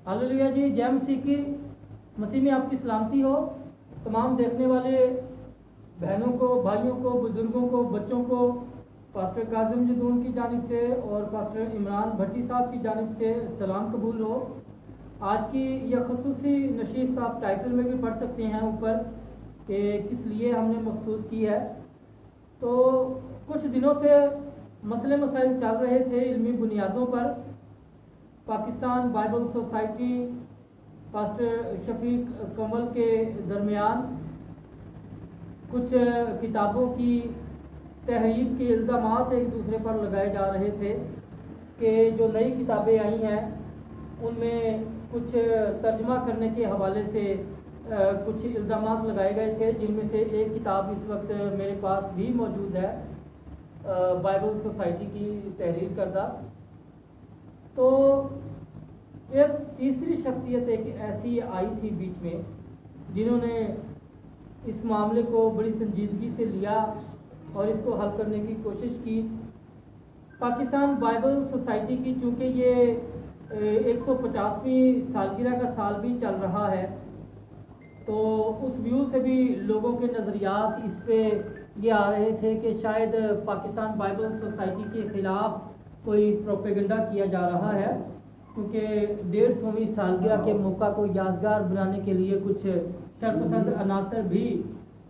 Hallelujah जी, जय मसीह की। मसीह में आपकी सलामती हो। तमाम देखने वाले बहनों को, भाइयों को, बुजुर्गों को, बच्चों को पास्टर काजिम जदून की जानिब से और पास्टर इमरान भट्टी साहब की जानिब से सलाम कबूल हो। आज की यह खसूसी नशीस्त आप टाइटल में भी पढ़ सकते हैं ऊपर कि किस लिए हमने मखसूस की है। तो कुछ दिनों से मसले मसाइल चल रहे थे इल्मी बुनियादों पर। Pakistan Bible society pastor Shafiq Kamal के दरमियान कुछ किताबों की तहरीर के इल्ज़ामात एक दूसरे पर लगाए जा रहे थे कि जो नई किताबें आई हैं उनमें कुछ तर्जमा करने के हवाले से कुछ इल्ज़ामात लगाए गए थे, जिनमें से एक किताब इस वक्त मेरे पास भी मौजूद है, बाइबल सोसाइटी की तहरीर करदा। तो एक तीसरी शख्सियत एक ऐसी आई थी बीच में जिन्होंने इस मामले को बड़ी संजीदगी से लिया और इसको हल करने की कोशिश की। पाकिस्तान बाइबल सोसाइटी की चूँकि ये 150वीं सालगिरह का साल भी चल रहा है, तो उस व्यू से भी लोगों के नज़रियात इस पे ये आ रहे थे कि शायद पाकिस्तान बाइबल सोसाइटी के ख़िलाफ़ कोई प्रोपेगेंडा किया जा रहा है, क्योंकि 150वीं सालगिरह के मौका को यादगार बनाने के लिए कुछ शरपसंद अनासर भी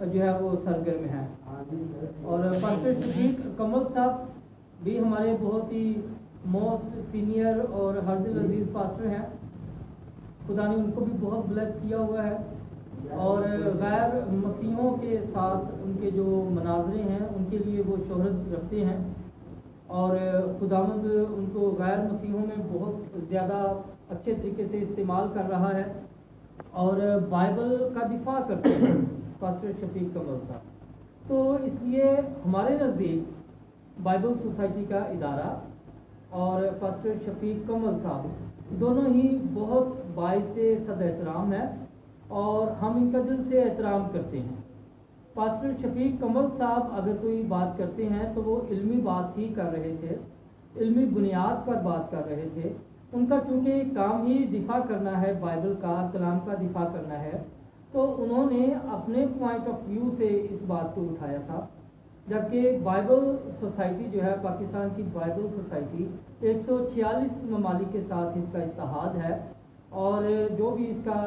जो है वो सरगर्म है। और पास्टर शफीक कमल साहब भी हमारे बहुत ही मोस्ट सीनियर और हरदिल अजीज़ पास्टर हैं। खुदा ने उनको भी बहुत ब्लेस किया हुआ है और गैर मसीहों के साथ उनके जो मनाजरे हैं उनके लिए वो शोहरत रखते हैं और खुदावंद उनको गैर मसीहों में बहुत ज़्यादा अच्छे तरीके से इस्तेमाल कर रहा है और बाइबल का दिफा करते हैं पास्टर शफीक कमल साहब। तो इसलिए हमारे नज़दीक बाइबल सोसाइटी का इदारा और पास्टर शफीक कमल साहब दोनों ही बहुत बाइसे सद एहतराम है और हम इनका दिल से एहतराम करते हैं। पास्टर शफीक कमल साहब अगर कोई बात करते हैं तो वो इल्मी बात ही कर रहे थे, इल्मी बुनियाद पर बात कर रहे थे। उनका चूँकि काम ही दिफा करना है, बाइबल का कलाम का दिफा करना है, तो उन्होंने अपने पॉइंट ऑफ व्यू से इस बात को उठाया था। जबकि बाइबल सोसाइटी जो है, पाकिस्तान की बाइबल सोसाइटी 146 ममालिक के साथ इसका इत्तेहाद है और जो भी इसका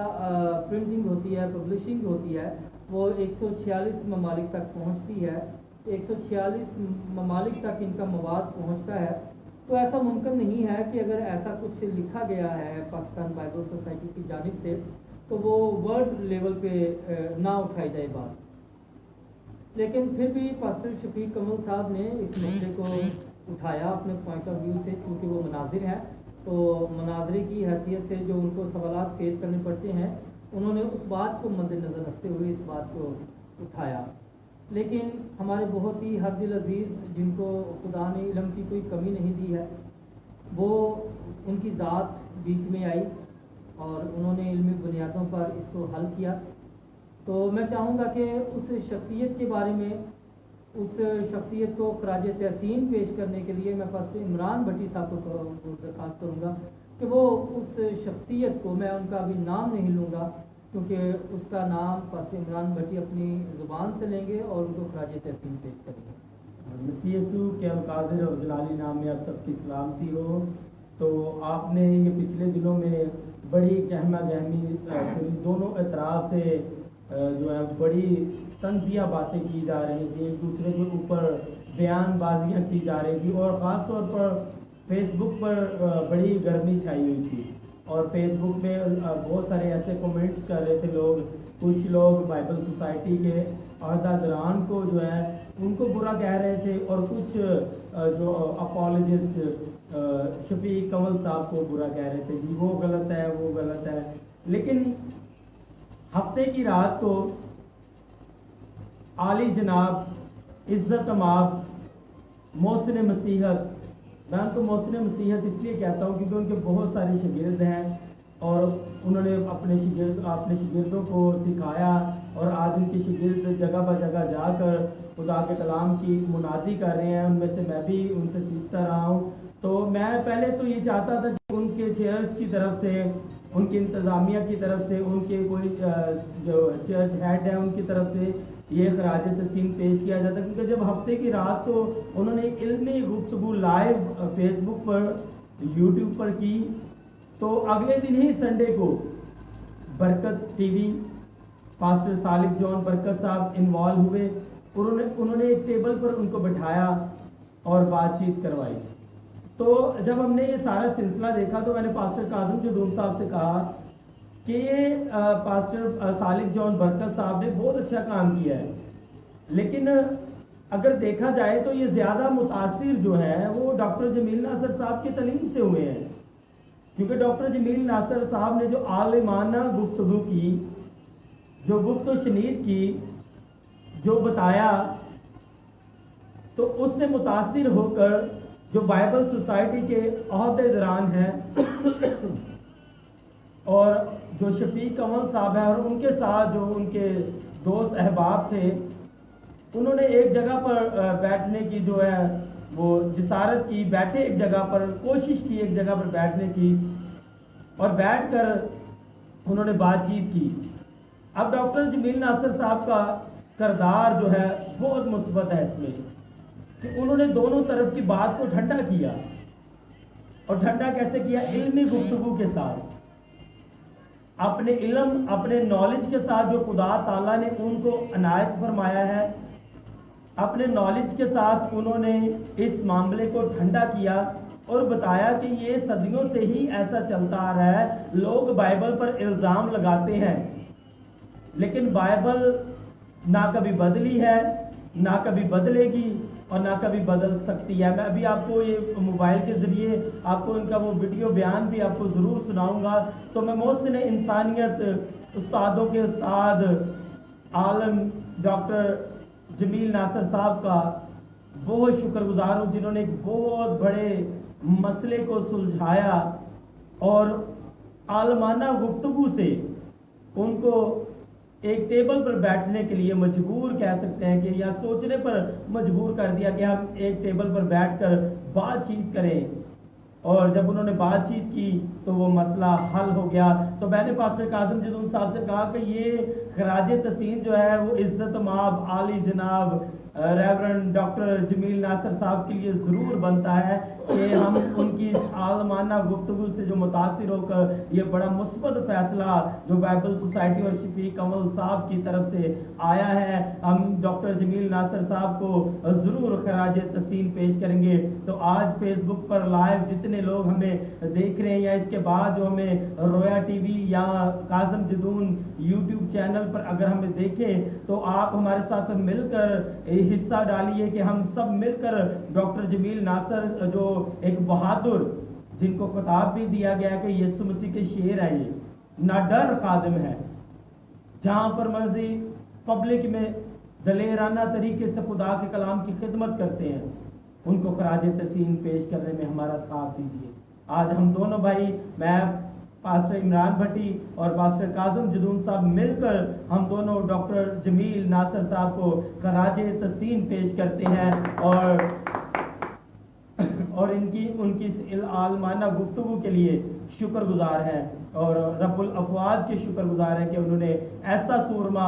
प्रिंटिंग होती है, पब्लिशिंग होती है, वो 146 ममालिक तक पहुंचती है। 146 ममालिक तक इनका मवाद पहुंचता है। तो ऐसा मुमकिन नहीं है कि अगर ऐसा कुछ लिखा गया है पाकिस्तान बाइबल सोसाइटी की जानिब से तो वो वर्ल्ड लेवल पे ना उठाई जाए बात। लेकिन फिर भी पास्टर शफीक कमल साहब ने इस मसले को उठाया अपने पॉइंट ऑफ व्यू से, क्योंकि वो मनाजिर हैं, तो मनाजरे की हैसियत से जो उनको सवालात पेश करने पड़ते हैं, उन्होंने उस बात को मद्देनज़र रखते हुए इस बात को उठाया। लेकिन हमारे बहुत ही हरदिल अजीज़ जिनको खुदा ने इल्म की कोई कमी नहीं दी है, वो उनकी ज़ात बीच में आई और उन्होंने इल्मी बुनियादों पर इसको हल किया। तो मैं चाहूँगा कि उस शख्सियत के बारे में, उस शख्सियत को खराज तहसीन पेश करने के लिए मैं पास्टर इमरान भट्टी साहब को दरख्वास्त करूँगा कि वो उस शख्सियत को, मैं उनका अभी नाम नहीं लूँगा क्योंकि उसका नाम पास्टर इमरान भट्टी अपनी ज़ुबान से लेंगे और उनको खराज तहसीन पेश करेंगे। मसीह यीशु के अलकादिर और जलाली नाम में आप सबकी सलामती हो। तो आपने ये पिछले दिनों में बड़ी गहमा गहमी दोनों एतराफ़ से जो है बड़ी तंजिया बातें की जा रही थी, एक दूसरे के ऊपर बयानबाजियाँ की जा रही थी और ख़ास तौर पर फेसबुक पर बड़ी गर्मी छाई हुई थी और फेसबुक पे बहुत सारे ऐसे कमेंट्स कर रहे थे लोग। कुछ लोग बाइबल सोसाइटी के अहदेदारान को जो है उनको बुरा कह रहे थे और कुछ जो अपॉलोजिस्ट शफीक कमल साहब को बुरा कह रहे थे, जी वो गलत है, वो गलत है। लेकिन हफ्ते की रात को आली जनाब इज़्ज़त अमाब मोहसिन मसीहत, मैं उनको मोहसिन मसीहत इसलिए कहता हूँ क्योंकि उनके बहुत सारे शागिर्द हैं और उन्होंने अपने शागिर्दों को सिखाया और आज उनके शागिर्द जगह ब जगह जाकर खुदा के कलाम की मुनादी कर रहे हैं। उनमें से मैं भी उनसे सीखता रहा हूँ। तो मैं पहले तो ये चाहता था कि उनके चेयर्स की तरफ से ان کی انتظامیہ کی طرف سے، ان کے کوئی جو چرچ ہیڈ ہے ان کی طرف سے یہ خراج تحسین پیش کیا جاتا ہے، کیونکہ جب ہفتے کی رات کو انہوں نے علمی گفتگو لائیو فیس بک پر یوٹیوب پر کی، تو اگلے دن ہی سنڈے کو برکت ٹی وی پاسٹر صالح جان برکت صاحب انوالو ہوئے، انہوں نے ایک ٹیبل پر ان کو بٹھایا اور بات چیت کروائی۔ تو جب ہم نے یہ سارا سلسلہ دیکھا تو میں نے پاسٹر کاظم جدون صاحب سے کہا کہ یہ پاسٹر صالح جان برکت صاحب نے بہت اچھا کام کیا ہے، لیکن اگر دیکھا جائے تو یہ زیادہ متاثر جو ہے وہ ڈاکٹر جمیل ناصر صاحب کی تعلیم سے ہوئے ہیں، کیونکہ ڈاکٹر جمیل ناصر صاحب نے جو عالمانہ گفتگو کی، جو گفت و شنید کی، جو بتایا، تو اس سے متاثر ہو کر جو بائبل سوسائٹی کے عہدے داران ہیں اور جو شفیق اول صاحب ہیں اور ان کے ساتھ جو ان کے دوست احباب تھے، انہوں نے ایک جگہ پر بیٹھنے کی جو ہے وہ جسارت کی، بیٹھے ایک جگہ پر، کوشش کی ایک جگہ پر بیٹھنے کی، اور بیٹھ کر انہوں نے بات چیت کی۔ اب ڈاکٹر جمیل ناصر صاحب کا کردار جو ہے بہت مثبت ہے اس میں، کہ انہوں نے دونوں طرف کی بات کو ٹھنڈا کیا، اور ٹھنڈا کیسے کیا؟ علمی گفتگو کے ساتھ، اپنے علم، اپنے نالج کے ساتھ جو خدا تعالیٰ نے ان کو عنایت فرمایا ہے، اپنے نالج کے ساتھ انہوں نے اس معاملے کو ٹھنڈا کیا اور بتایا کہ یہ صدیوں سے ہی ایسا چلتا آ رہا ہے۔ لوگ بائبل پر الزام لگاتے ہیں، لیکن بائبل نہ کبھی بدلی ہے، نہ کبھی بدلے گی، اور نہ کبھی بدل سکتی ہے۔ میں ابھی آپ کو یہ موبائل کے ذریعے آپ کو ان کا وہ ویڈیو بیان بھی آپ کو ضرور سناؤں گا۔ تو میں محسن انسانیت، استادوں کے استاد، عالم ڈاکٹر جمیل ناصر صاحب کا بہت شکر گزار ہوں، جنہوں نے ایک بہت بڑے مسئلے کو سلجھایا اور عالمانہ گفتگو سے ان کو ایک ٹیبل پر بیٹھنے کے لیے مجبور کہہ سکتے ہیں کہ یا سوچنے پر مجبور کر دیا کہ ہم ایک ٹیبل پر بیٹھ کر بات چیت کریں، اور جب انہوں نے بات چیت کی تو وہ مسئلہ حل ہو گیا۔ تو میں نے پاسٹر کاظم جدون صاحب سے کہا کہ یہ خراج تحسین جو ہے وہ عزت مآب عالی جناب ریورنڈ ڈاکٹر جمیل ناصر صاحب کے لیے ضرور بنتا ہے کہ ہم ان کی عالمانہ گفتگو سے جو متاثر ہو کر یہ بڑا مثبت فیصلہ جو بائبل سوسائٹی اور شفیق اول صاحب کی طرف سے آیا ہے، ہم ڈاکٹر جمیل ناصر صاحب کو ضرور خراج تحسین پیش کریں گے۔ تو آج فیس بک پر لائیو جتنے لوگ ہمیں دیکھ رہے ہیں، یا اس کے بعد جو ہمیں رویا ٹی وی یا کاظم جدون یوٹیوب چینل پر اگر ہمیں دیکھیں، تو آپ ہمارے ساتھ مل کر حصہ ڈالیے کہ ہم سب مل کر ڈاکٹر جمیل ناصر جو ایک بہادر، جن کو خطاب بھی دیا گیا کہ یسوع مسیح کے شعر ہے، یہ نہ ڈر خادم ہے، جہاں پر مرضی پبلک میں دلیرانہ طریقے سے خدا کے کلام کی خدمت کرتے ہیں، ان کو خراج تحسین پیش کرنے میں ہمارا ساتھ دیجیے۔ آج ہم دونوں بھائی، میں پاسٹر عمران بھٹی اور پاسٹر کاظم جدون صاحب مل کر ہم دونوں ڈاکٹر جمیل ناصر صاحب کو خراج تحسین پیش کرتے ہیں، اور ان کی عالمانہ گفتگو کے لیے شکر گزار ہیں، اور رب الافواج کے شکر گزار ہیں کہ انہوں نے ایسا سورما،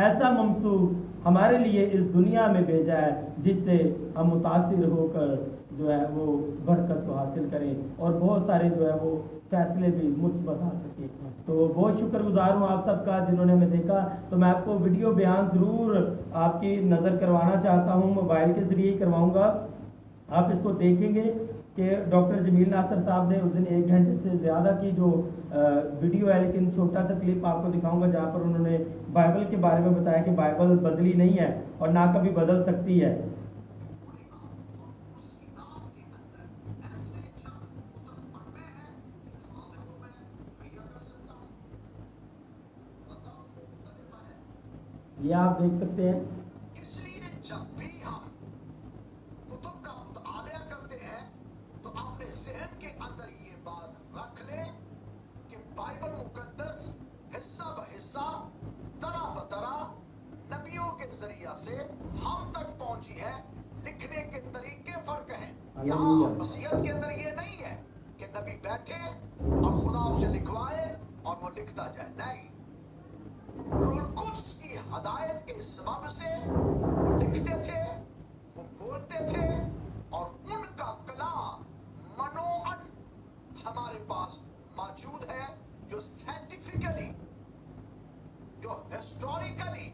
ایسا ممسوح ہمارے لیے اس دنیا میں بھیجا ہے، جس سے ہم متاثر ہو کر جو ہے وہ برکت کو حاصل کریں اور بہت سارے جو ہے وہ فیصلے بھی مثبت آ سکے۔ تو بہت شکر گزار ہوں آپ سب کا جنہوں نے ہمیں دیکھا۔ تو میں آپ کو ویڈیو بیان ضرور آپ کی نظر کروانا چاہتا ہوں، موبائل کے ذریعے کرواؤں گا۔ آپ اس کو دیکھیں گے کہ ڈاکٹر جمیل ناصر صاحب نے اس دن 1 گھنٹے سے زیادہ کی جو ویڈیو ہے، لیکن چھوٹا سا کلپ آپ کو دکھاؤں گا جہاں پر انہوں نے بائبل کے بارے میں بتایا کہ بائبل بدلی نہیں ہے اور نہ کبھی بدل سکتی ہے۔ یہ آپ دیکھ سکتے ہیں۔ اس لیے جب بھی ہم کتب کا مطالعہ کرتے ہیں تو اپنے ذہن کے اندر یہ بات رکھ لیں کہ بائبل مقدس حصہ بحصہ، طرح بطرح نبیوں کے ذریعہ سے ہم تک پہنچی ہے۔ لکھنے کے طریقے فرق ہیں۔ یہاں مسیحیت کے اندر یہ نہیں ہے کہ نبی بیٹھے اور خدا اسے لکھوائے लिखता जाए, नहीं, रूह कुद्स की हदायत के सबब से वो लिखते थे, वो बोलते थे, और उनका कलाम मनोअन हमारे पास मौजूद है, जो साइंटिफिकली, जो हिस्टोरिकली,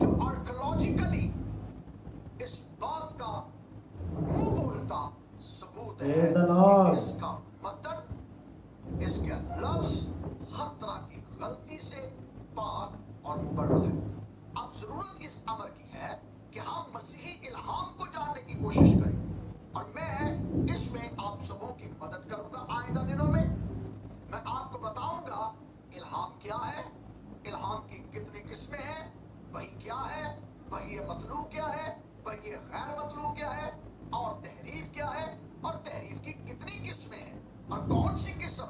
जो आर्कियोलॉजिकली इस बात का मुंह बोलता सबूत है Praise the Lord. कि इसका मतलब, इसके लफ्ज हर तरह की गलती से पाक और मुबर्रा है। अब जरूरत इस अमर की है कि हम मसीही इल्हाम को जानने की कोशिश करें, और मैं इसमें आप सबों की मदद करूंगा। आइंदा दिनों में मैं आपको बताऊंगा इल्हाम क्या है, इल्हाम की कितनी किस्में हैं, वही क्या है, वही मतलूब क्या है, वही गैर मतलूब क्या है, और तहरीफ क्या है, और तहरीफ की कितनी किस्में हैं, और कौन सी किस्म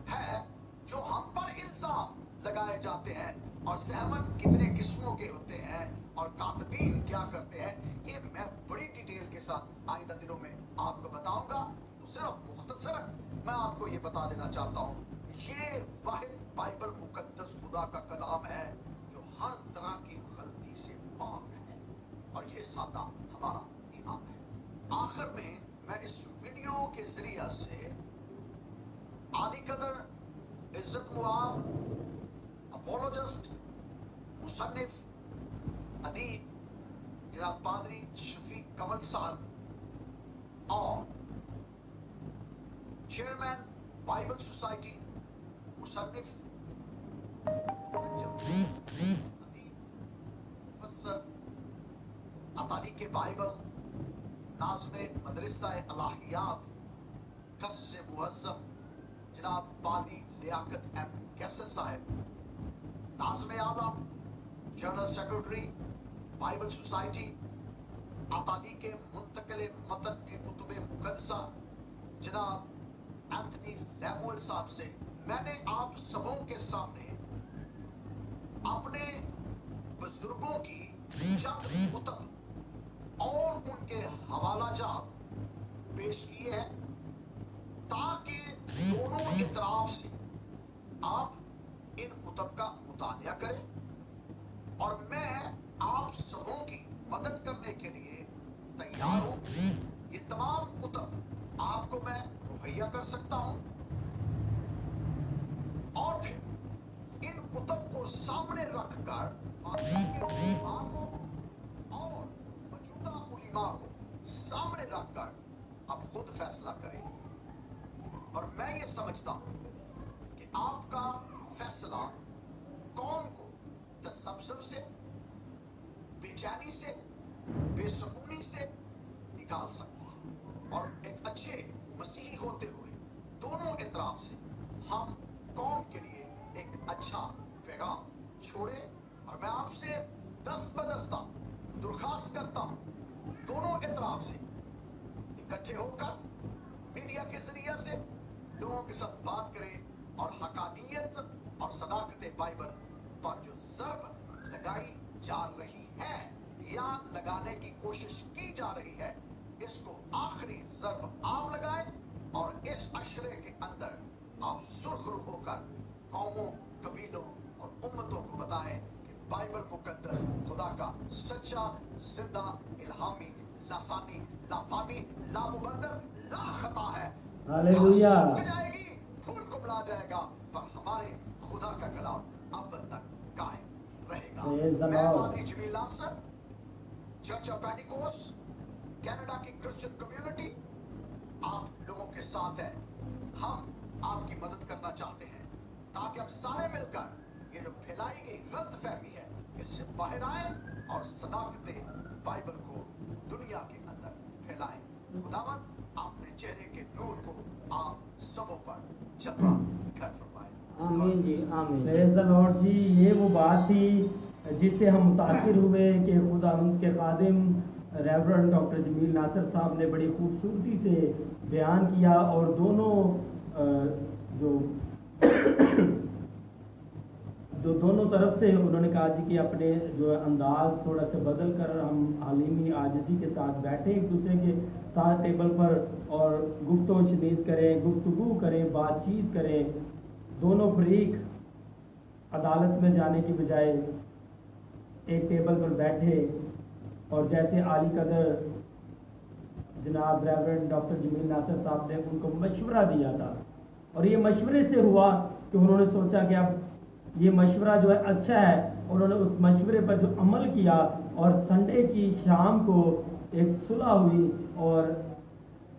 है जो हम पर इल्जाम लगाए जाते हैं, और सहमन कितने किस्मों के होते हैं, और कातबीन क्या करते हैं। ये मैं बड़ी डिटेल के साथ आइंदा दिनों में आपको बताऊंगा। तो सिर्फ मुख्तसरन मैं आपको ये बता देना चाहता हूँ, ये वाहिद बाइबल मुकद्दस खुदा का कलाम है जो हर तरह की गलती से पाक है, और ये सादा हमारा ईमान है। आखिर में मैं इस वीडियो के जरिए से आली कदर, इज्जत मुआब, अपोलोजिस्ट, मुसन्निफ, अदीब जनाब पादरी शफीक कंवल साहब और चेयरमैन बाइबल सोसाइटी, मुसन्निफ, अदीब, मुफस्सर, अताली के बाइबल, नाज़िम मदरसा अलाहियात, कस्से मुअज़्ज़म जनाब पादरी लियाकत एम कैसर साहब, नाज़िम आलम, जनरल सेक्रेटरी बाइबल सोसाइटी, अताली के मुंतकिल मतन के कुतुबे मुकद्दसा जनाब एंथनी लैमुएल साहब से मैंने आप सबों के सामने अपने बुजुर्गों की चंद कुतब और उनके हवाला जात पेश किए हैं, ताकि दोनों इतराफ से आप इन कुतब का मुतालिया करें, और मैं आप सबों की मदद करने के लिए तैयार हूं। ये तमाम कुतब आपको मैं मुहैया कर सकता हूं, और फिर इन कुतब को सामने रखकर उलिमा को और मौजूदा उलिमा को सामने रखकर आप खुद फैसला करें। और मैं ये समझता हूं कि आपका फैसला कौम को तसब्सुब से, बेचैनी से, बेसुकूनी से निकाल सकता है, और एक अच्छे मसीही होते हुए दोनों इतराफ से हम कौम के लिए एक अच्छा पैगाम छोड़े। और मैं आपसे दस्तबदस्ता दरख्वास्त करता हूं, दोनों इतराफ से इकट्ठे होकर मीडिया के जरिए से लोगों के साथ बात करें, और हकानियत और सदाकत बाइबल पर जो ज़र्ब लगाई जा रही है या लगाने की कोशिश की जा रही है, इसको आखिरी ज़र्ब आप लगाएं, और इस अशरे के अंदर आप सुरखरू होकर कौमों, कबीलों और उम्मतों को बताएं कि बाइबल मुकद्दस खुदा का सच्चा, जिंदा, इल्हामी, लासानी, लाफानी, लामुबद्दर, ला खता है। हालेलुया। सूख जाएगी, फूल कुमला जाएगा, पर हमारे खुदा का कलाम अब तक कायम रहेगा। Praise the मैं Lord. पादरी जमील नासर, चर्च ऑफ पेंटिकोस्ट, कनाडा की क्रिश्चियन कम्युनिटी आप लोगों के साथ है। हम आपकी मदद करना चाहते हैं, ताकि हम सारे मिलकर ये जो फैलाई गई गलत फहमी है, इससे बाहर आए और सदाकत बाइबल को दुनिया के अंदर फैलाएं। खुदावन अपने चेहरे के नूर को आप सबों पर जलवा कर फरमाए। आमीन जी, आमीन। प्रेज द लॉर्ड जी। ये वो बात थी जिससे हम मुतासिर हुए कि खुदा उनके खादिम रेवरेंड डॉक्टर जमील नासर साहब ने बड़ी खूबसूरती से बयान किया, और दोनों जो दोनों तरफ से उन्होंने कहा जी कि अपने जो अंदाज थोड़ा सा बदल कर हम हालिमी आजिज़ी के साथ बैठे एक दूसरे के साथ टेबल पर और गुफ्तगू शनीद करें, गुफ्तगू करें, बातचीत करें, दोनों फरीक अदालत में जाने की बजाय एक टेबल पर बैठे और जैसे आली कदर जनाब रेवरेंड डॉक्टर जमील नासिर साहब ने उनको मशवरा दिया था, और ये मशवरे से हुआ कि उन्होंने सोचा कि अब ये मशवरा जो है अच्छा है, उन्होंने उस मशवरे पर जो अमल किया और संडे की शाम को एक सुलह हुई और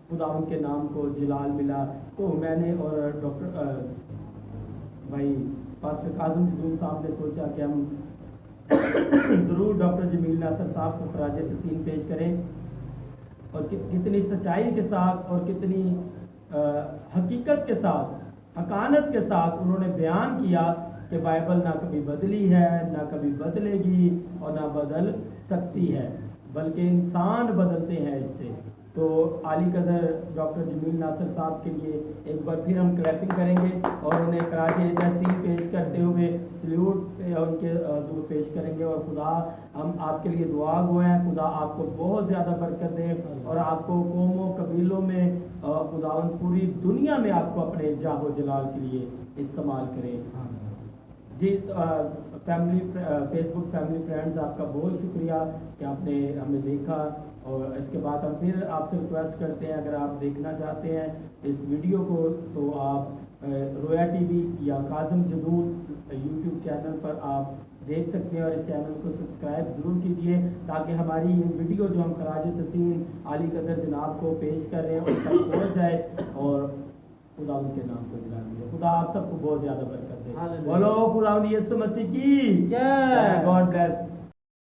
खुदावंद के नाम को जलाल मिला। तो मैंने और डॉक्टर भाई पास्टर काज़िम जदून साहब ने सोचा कि हम ज़रूर डॉक्टर जमील नासिर साहब को खराज तहसीन पेश करें, और कितनी सच्चाई के साथ और कितनी हकीकत के साथ, हकानत के साथ उन्होंने बयान किया कि बाइबल ना कभी बदली है, ना कभी बदलेगी और ना बदल सकती है, बल्कि इंसान बदलते हैं इससे। तो आली कदर डॉक्टर जमील नासिर साहब के लिए एक बार फिर हम क्लैपिंग करेंगे और उन्हें खराज तहसीन पेश करते हुए सल्यूट उनके हज़ूर पेश करेंगे। और खुदा हम आपके लिए दुआ गो हैं, खुदा आपको बहुत ज़्यादा बरकत दे और आपको कौमों कबीलों में खुदावंद पूरी दुनिया में आपको अपने जाहो जलाल के लिए इस्तेमाल करें। जी फैमिली फेसबुक फैमिली फ्रेंड्स, आपका बहुत शुक्रिया कि आपने हमें देखा, और इसके बाद हम फिर आपसे रिक्वेस्ट करते हैं अगर आप देखना चाहते हैं इस वीडियो को तो आप रोया टीवी या काज़िम जदूद यूट्यूब चैनल पर आप देख सकते हैं, और इस चैनल को सब्सक्राइब ज़रूर कीजिए ताकि हमारी ये वीडियो जो हम खराज तहसीन आली कदर जनाब को पेश कर रहे हैं उन तक पहुँच जाए और खुदा उनके नाम को जला दिए। खुदा आप सबको बहुत ज़्यादा बरकत दे। बोलो खुदा यीशु मसीह की जय। God bless.